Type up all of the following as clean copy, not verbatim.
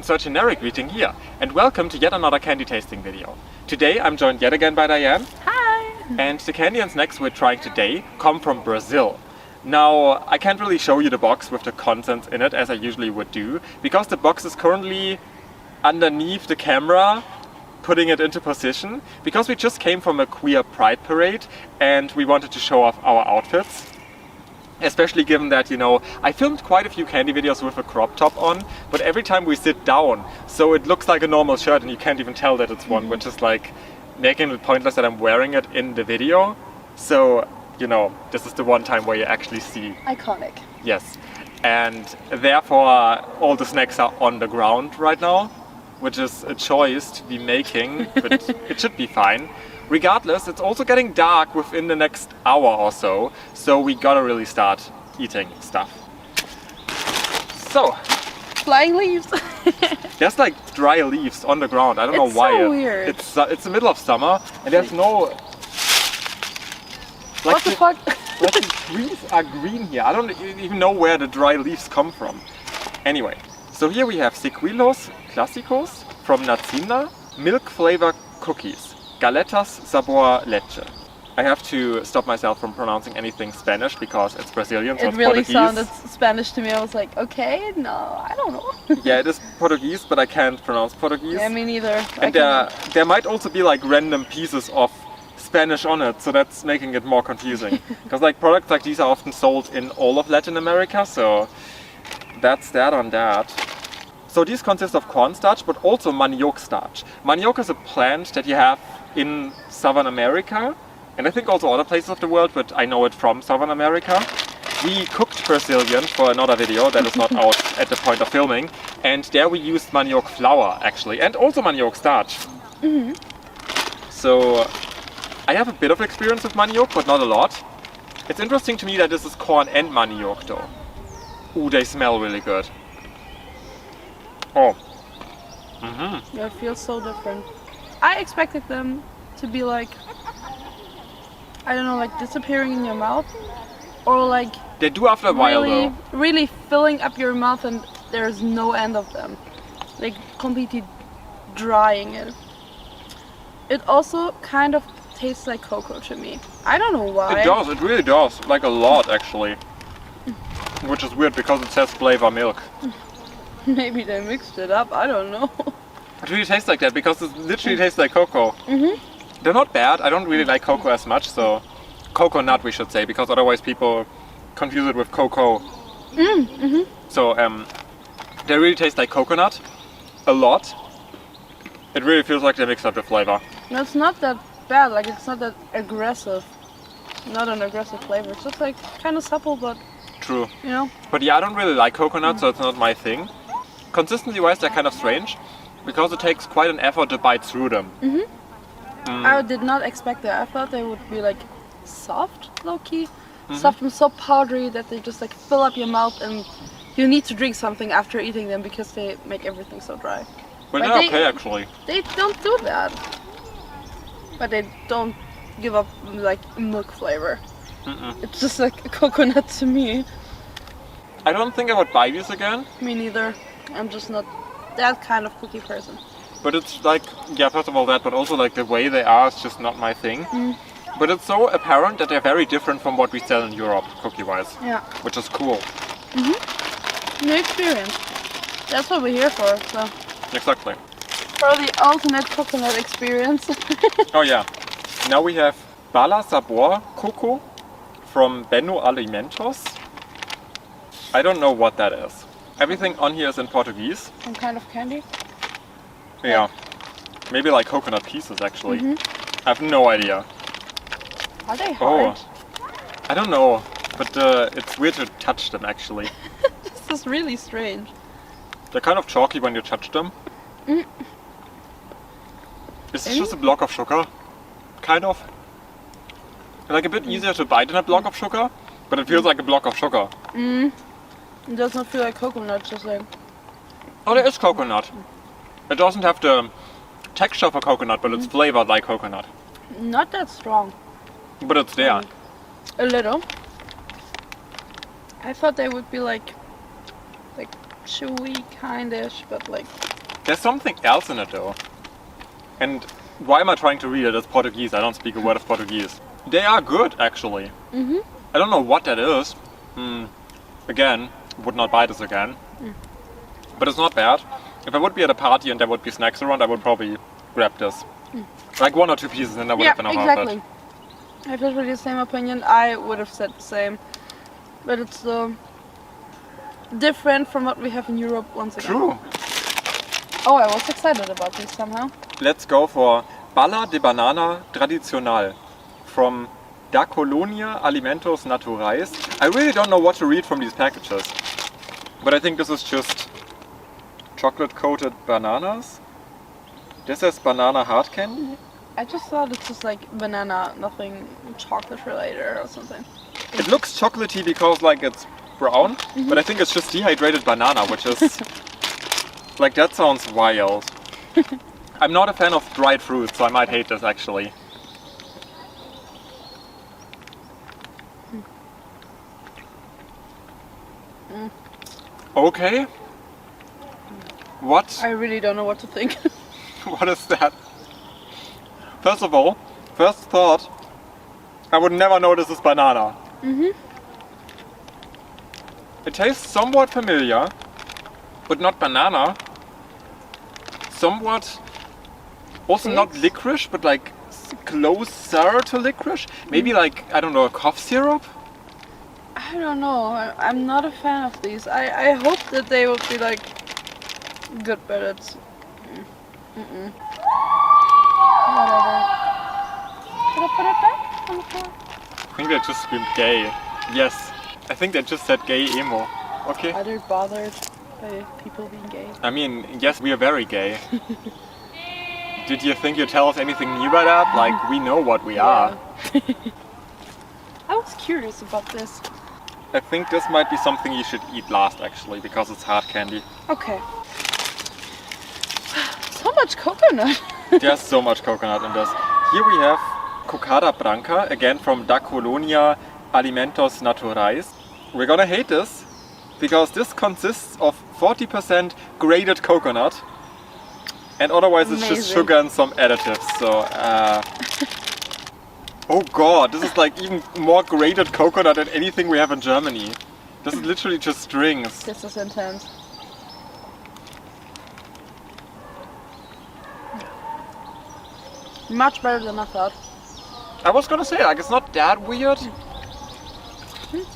insert generic greeting here, and welcome to yet another candy tasting video. Today I'm joined yet again by Diane. Hi! And the candy and snacks we're trying today come from Brazil. Now, I can't really show you the box with the contents in it as I usually would do, because the box is currently underneath the camera, putting it into position, because we just came from a queer pride parade and we wanted to show off our outfits. Especially given that, you know, I filmed quite a few candy videos with a crop top on, but every time we sit down, so it looks like a normal shirt and you can't even tell that it's one, which is like making it pointless that I'm wearing it in the video. So, you know, this is the one time where you actually see. Iconic. Yes. And therefore all the snacks are on the ground right now, which is a choice to be making, but it should be fine. Regardless, it's also getting dark within the next hour or so we gotta really start eating stuff. So, flying leaves. there's like dry leaves on the ground. I don't know why. So weird. It's the middle of summer and there's no. Like what the fuck? Like the trees are green here. I don't even know where the dry leaves come from. Anyway, so here we have Sequelos Classicos from Nacina, milk flavor cookies. Galetas sabor leche. I have to stop myself from pronouncing anything Spanish because it's Brazilian, so it it's really Portuguese. sounded Spanish to me. I was like, okay, no, I don't know. Yeah, it is Portuguese, but I can't pronounce Portuguese. Yeah, me neither. And there might also be like random pieces of Spanish on it, so that's making it more confusing. Because like products like these are often sold in all of Latin America, so that's that on that. So these consist of cornstarch, but also manioc starch. Manioc is a plant that you have in Southern America, and I think also other places of the world, but I know it from Southern America. We cooked Brazilian for another video that is not out at the point of filming, and there we used manioc flour actually, and also manioc starch. So I have a bit of experience with manioc, but not a lot. It's interesting to me that this is corn and manioc though. Ooh, they smell really good. Oh. Yeah, it feels so different. I expected them to be like, I don't know, like disappearing in your mouth, or like they do after a while though. Really filling up your mouth and there's no end of them, like completely drying it. It also kind of tastes like cocoa to me. I don't know why. It does. It really does. Like a lot actually, which is weird because it says flavor milk. Maybe they mixed it up. I don't know. It really tastes like that because it literally tastes like cocoa. They're not bad. I don't really like cocoa as much, so coconut we should say, because otherwise people confuse it with cocoa. So they really taste like coconut a lot. It really feels like they mixed up the flavor. No, it's not that bad. Like it's not that aggressive. Not an aggressive flavor. It's just like kind of supple, but true. You know. But yeah, I don't really like coconut, so it's not my thing. Consistency-wise, they're kind of strange because it takes quite an effort to bite through them. I did not expect that. I thought they would be like soft, low-key. Soft and so powdery that they just like fill up your mouth and you need to drink something after eating them because they make everything so dry. But they're okay actually. They don't do that. But they don't give up like milk flavor. It's just like a coconut to me. I don't think I would buy these again. Me neither. I'm just not that kind of cookie person. But it's like, yeah, first of all that, but also like the way they are is just not my thing. But it's so apparent that they're very different from what we sell in Europe, cookie-wise. Yeah. Which is cool. New experience. That's what we're here for, so. Exactly. For the ultimate coconut experience. Oh yeah. Now we have Balsabois Cuckoo from Beno Alimentos. I don't know what that is. Everything on here is in Portuguese. Some kind of candy? Yeah. Maybe like coconut pieces actually. I have no idea. Are they hard? I don't know, but it's weird to touch them actually. This is really strange. They're kind of chalky when you touch them. Is this just a block of sugar? Kind of. Like a bit easier to bite than a block of sugar, but it feels like a block of sugar. It does not feel like coconut, just like... Oh, there is coconut. It doesn't have the texture of a coconut, but it's flavored like coconut. Not that strong. But it's there. A little. I thought they would be like chewy, kindish, but like There's something else in it though. And why am I trying to read it? It's Portuguese. I don't speak a word of Portuguese. They are good, actually. I don't know what that is. Again, would not buy this again. But it's not bad. If I would be at a party and there would be snacks around, I would probably grab this. Like 1 or 2 pieces and I would have been enough of it. I have literally the same opinion. I would have said the same. But it's different from what we have in Europe once again. True. Oh, I was excited about this somehow. Let's go for Baladi Banana Tradicional from Da Colonia Alimentos Naturais. I really don't know what to read from these packages. But I think this is just chocolate coated bananas. This is banana hard candy. I just thought it's just like banana, nothing chocolate related or something. It looks chocolatey because like it's brown, but I think it's just dehydrated banana, which is like, that sounds wild. I'm not a fan of dried fruit, so I might hate this actually. Okay. What? I really don't know what to think. What is that? First of all, first thought, I would never know this is banana. It tastes somewhat familiar, but not banana. Somewhat, also not licorice, but like closer to licorice. Maybe like, I don't know, a cough syrup? I don't know. I'm not a fan of these. I hope that they will be like good, but it's whatever. Should I put it back on the floor? I think they just screamed gay. Yes, I think they just said gay emo. Okay. Are they bothered by people being gay? I mean, yes, we are very gay. Did you think you'd tell us anything new by that? Like, we know what we are. I was curious about this. I think this might be something you should eat last actually, because it's hard candy. Okay. So much coconut. There's so much coconut in this. Here we have Cocada Branca, again from Da Colonia Alimentos Naturais. We're gonna hate this, because this consists of 40% grated coconut, and otherwise it's just sugar and some additives, so oh god, this is like even more grated coconut than anything we have in Germany. This is literally just strings. This is intense. Much better than I thought. I was gonna say, like, it's not that weird.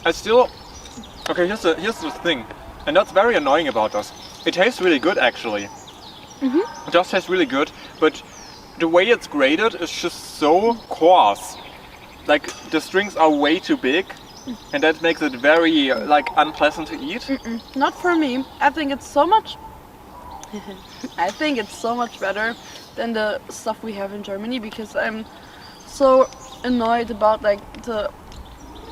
I still... Okay, here's the thing. And that's very annoying about this. It tastes really good, actually. It does taste really good, but the way it's grated is just so coarse. Like, the strings are way too big, and that makes it very, like, unpleasant to eat. Not for me. I think it's so much... I think it's so much better than the stuff we have in Germany, because I'm so annoyed about like the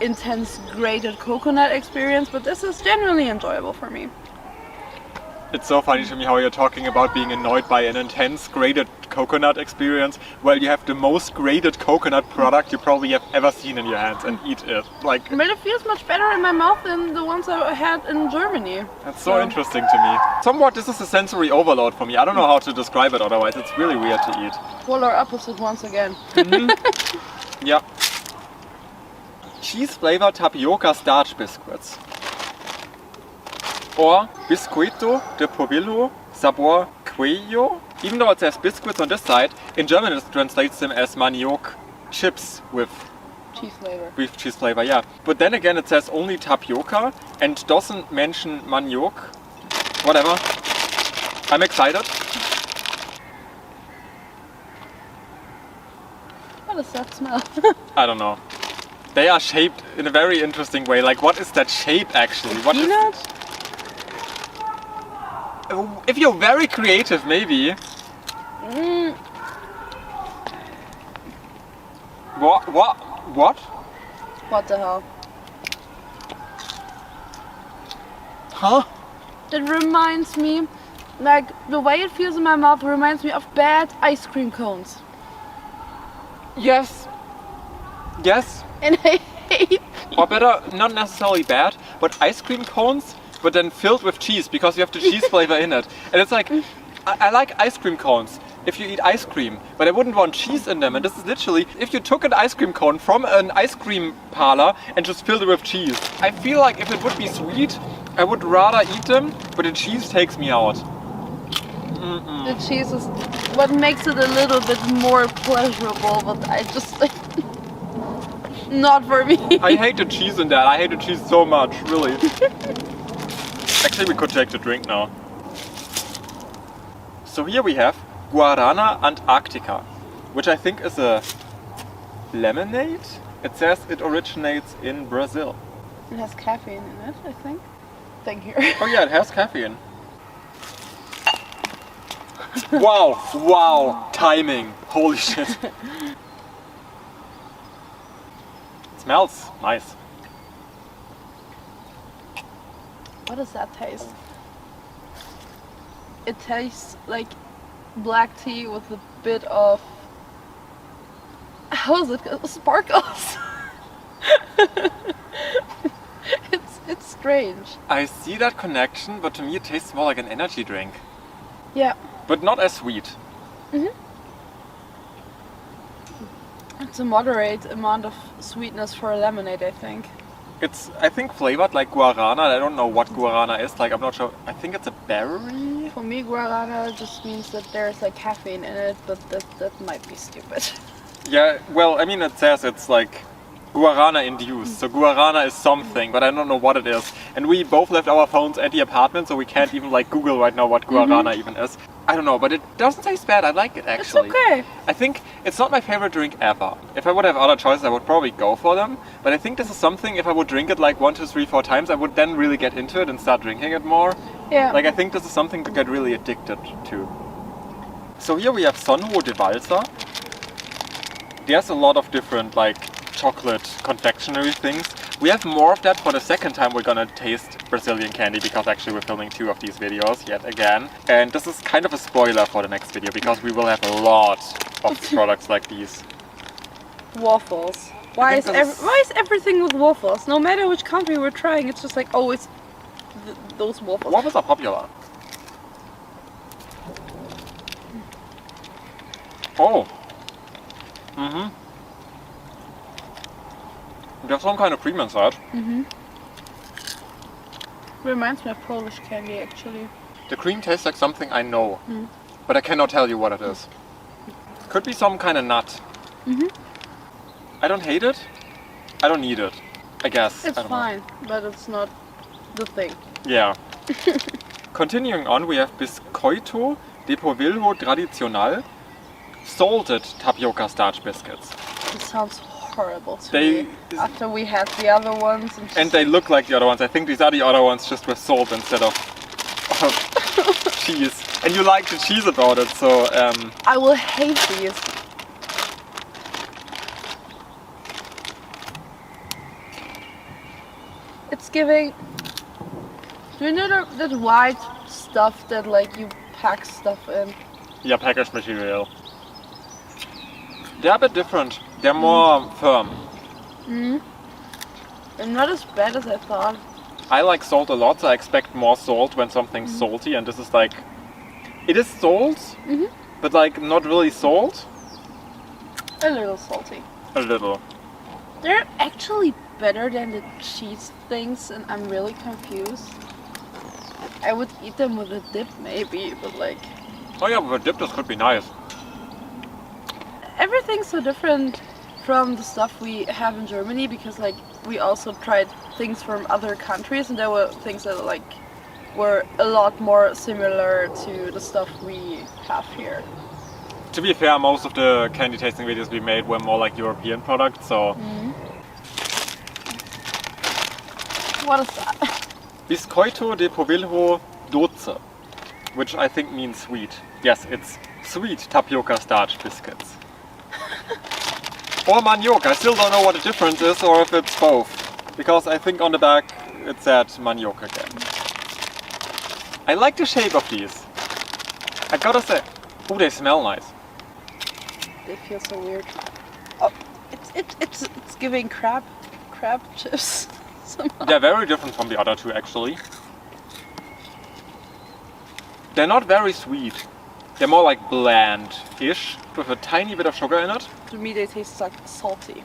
intense grated coconut experience, but this is generally enjoyable for me. It's so funny to me how you're talking about being annoyed by an intense grated coconut experience while you have the most grated coconut product you probably have ever seen in your hands and eat it. Like, but it feels much better in my mouth than the ones I had in Germany. That's so interesting to me. Somewhat this is a sensory overload for me. I don't know how to describe it otherwise. It's really weird to eat. Polar opposite once again. Yeah. Cheese flavored tapioca starch biscuits. Or Biscoito de Polvillo sabor Cuello. Even though it says biscuits on this side, in German it translates them as manioc chips with cheese flavor, yeah. But then again it says only tapioca and doesn't mention manioc. Whatever. I'm excited. What does that smell? I don't know. They are shaped in a very interesting way. Like, what is that shape actually? What peanut? If you're very creative, maybe. What? What the hell? Huh? It reminds me, like, the way it feels in my mouth reminds me of bad ice cream cones. Yes. Yes. And I hate Or better, not necessarily bad, but ice cream cones, but then filled with cheese because you have the cheese flavor in it. And it's like, I like ice cream cones if you eat ice cream, but I wouldn't want cheese in them. And this is literally, if you took an ice cream cone from an ice cream parlor and just filled it with cheese. I feel like if it would be sweet, I would rather eat them, but the cheese takes me out. The cheese is what makes it a little bit more pleasurable, but I just like not for me. I hate the cheese in that. I hate the cheese so much, really. Actually, we could take the drink now. So here we have Guarana Arctica, which I think is a lemonade. It says it originates in Brazil. It has caffeine in it, I think. Thing here. Oh yeah, it has caffeine. Wow, wow, timing. Holy shit. It smells nice. What does that taste? It tastes like black tea with a bit of... How is it? Sparkles. It's strange. I see that connection, but to me it tastes more like an energy drink. Yeah. But not as sweet. It's a moderate amount of sweetness for a lemonade, I think. It's, I think, flavored like guarana. I don't know what guarana is. Like, I'm not sure. I think it's a berry. For me, guarana just means that there's like caffeine in it, but that might be stupid. Yeah, well, I mean, it says it's like guarana induced. So guarana is something, but I don't know what it is. And we both left our phones at the apartment, so we can't even like Google right now what guarana even is. I don't know, but it doesn't taste bad. I like it actually. It's okay. I think it's not my favorite drink ever. If I would have other choices, I would probably go for them. But I think this is something, if I would drink it like 1, 2, 3, 4 times, I would then really get into it and start drinking it more. Yeah. Like, I think this is something to get really addicted to. So here we have Sonho de Balsa. There's a lot of different like chocolate confectionery things. We have more of that for the second time we're gonna taste Brazilian candy, because actually we're filming 2 of these videos yet again. And this is kind of a spoiler for the next video, because we will have a lot of products like these. Waffles. Why is everything with waffles? No matter which country we're trying, it's just like always those waffles. Waffles are popular. Oh. There's some kind of cream inside. Reminds me of Polish candy, actually. The cream tastes like something I know, but I cannot tell you what it is. Could be some kind of nut. I don't hate it. I don't need it, I guess. It's fine, but it's not the thing. Yeah. Continuing on, we have Koito de polvilho tradicional, salted tapioca starch biscuits. It sounds horrible to me. After we had the other ones. And they look like the other ones. I think these are the other ones just with salt instead of cheese. And you like the cheese about it, so... I will hate these. It's giving... Do you know that white stuff that like you pack stuff in? Yeah, packaged material. They're a bit different. They're more firm. And not as bad as I thought. I like salt a lot, so I expect more salt when something's salty, and this is like... It is salt, but like not really salt. A little salty. A little. They're actually better than the cheese things, and I'm really confused. I would eat them with a dip maybe, but like... Oh yeah, with a dip this could be nice. Everything's so different from the stuff we have in Germany, because like we also tried things from other countries, and there were things that like were a lot more similar to the stuff we have here. To be fair, most of the candy tasting videos we made were more like European products, so... What is that? Biscoito de polvilho doce, which I think means sweet. Yes, it's sweet tapioca starch biscuits. Or manioc, I still don't know what the difference is, or if it's both. Because I think on the back it said manioc again. I like the shape of these. I gotta say, oh, they smell nice. They feel so weird. Oh, it's giving crab chips somehow. They're very different from the other 2 actually. They're not very sweet. They're more like bland-ish, with a tiny bit of sugar in it. To me they taste like salty.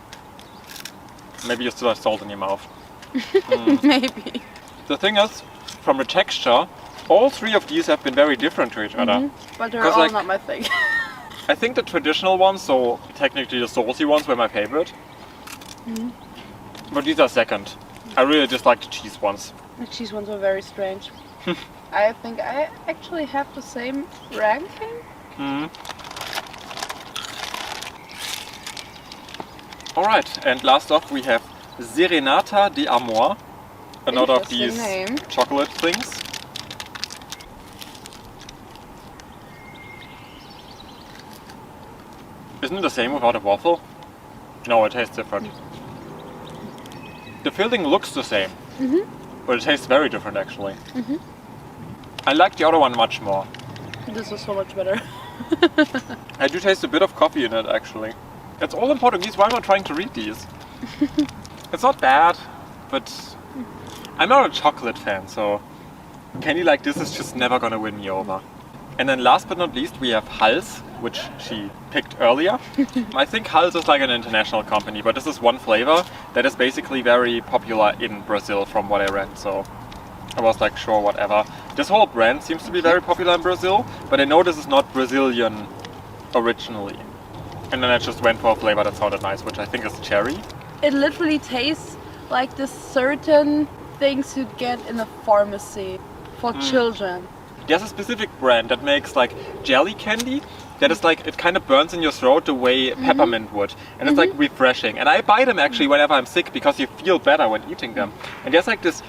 Maybe you still have salt in your mouth. Maybe. The thing is, from the texture, all three of these have been very different to each other. But they're 'Cause, all like, not my thing. I think the traditional ones, so technically the salty ones, were my favorite. But these are second. I really just like the cheese ones. The cheese ones are very strange. I think I actually have the same ranking. Alright, and last off we have Zerenata di Amor. Another of these Interesting name. chocolate things. Isn't it the same without a waffle? No, it tastes different. The filling looks the same, but it tastes very different actually. I like the other one much more. This is so much better. I do taste a bit of coffee in it actually. It's all in Portuguese, why am I trying to read these? It's not bad, but I'm not a chocolate fan, so candy like this is just never gonna win me over. And then last but not least we have Heils, which she picked earlier. I think Heils is like an international company, but this is one flavor that is basically very popular in Brazil from what I read, so I was like, sure, whatever. This whole brand seems to be very popular in Brazil, but I know this is not Brazilian originally. And then I just went for a flavor that sounded nice, which I think is cherry. It literally tastes like the certain things you get in a pharmacy for children. There's a specific brand that makes like jelly candy that is like, it kind of burns in your throat the way peppermint would. And it's like refreshing. And I buy them actually whenever I'm sick because you feel better when eating them. And there's like this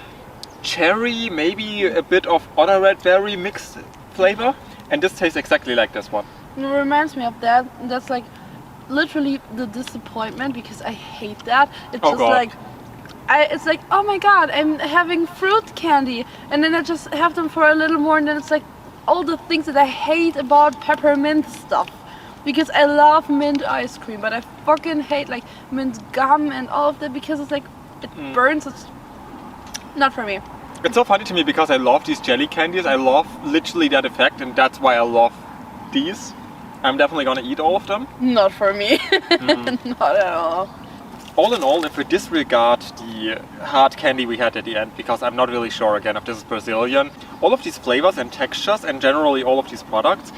cherry, maybe a bit of other red berry mixed flavor. And this tastes exactly like this one. It reminds me of that. That's like literally the disappointment because I hate that. It's Oh just God. like, it's like, oh my god, I'm having fruit candy, and then I just have them for a little more, and then it's like all the things that I hate about peppermint stuff. Because I love mint ice cream, but I fucking hate like mint gum and all of that because it's like, it burns. It's not for me. It's so funny to me because I love these jelly candies. I love literally that effect, and that's why I love these. I'm definitely gonna eat all of them. Not for me. Not at all. All in all, if we disregard the hard candy we had at the end, because I'm not really sure again if this is Brazilian, all of these flavors and textures and generally all of these products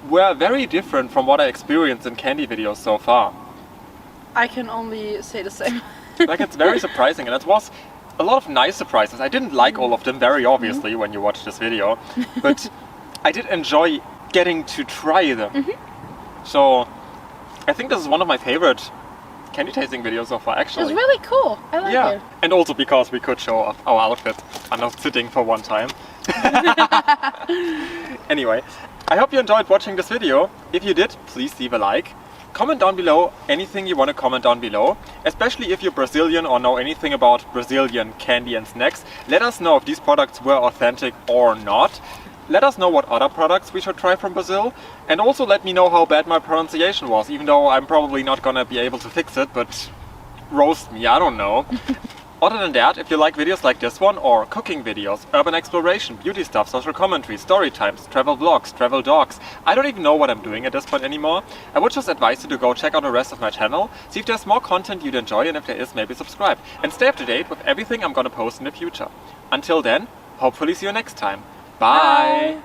were very different from what I experienced in candy videos so far. I can only say the same. Like, it's very surprising, and it was a lot of nice surprises. I didn't like all of them, very obviously, when you watch this video, but I did enjoy getting to try them. So I think this is one of my favorite candy tasting videos so far, actually. It's really cool. I like it. And also because we could show off our outfit. I'm not sitting for one time. Anyway, I hope you enjoyed watching this video. If you did, please leave a like. Comment down below anything you want to comment down below, especially if you're Brazilian or know anything about Brazilian candy and snacks. Let us know if these products were authentic or not. Let us know what other products we should try from Brazil, and also let me know how bad my pronunciation was, even though I'm probably not gonna be able to fix it, but roast me, I don't know. Other than that, if you like videos like this one, or cooking videos, urban exploration, beauty stuff, social commentary, story times, travel vlogs, travel dogs, I don't even know what I'm doing at this point anymore, I would just advise you to go check out the rest of my channel, see if there's more content you'd enjoy, and if there is, maybe subscribe, and stay up to date with everything I'm gonna post in the future. Until then, hopefully see you next time. Bye!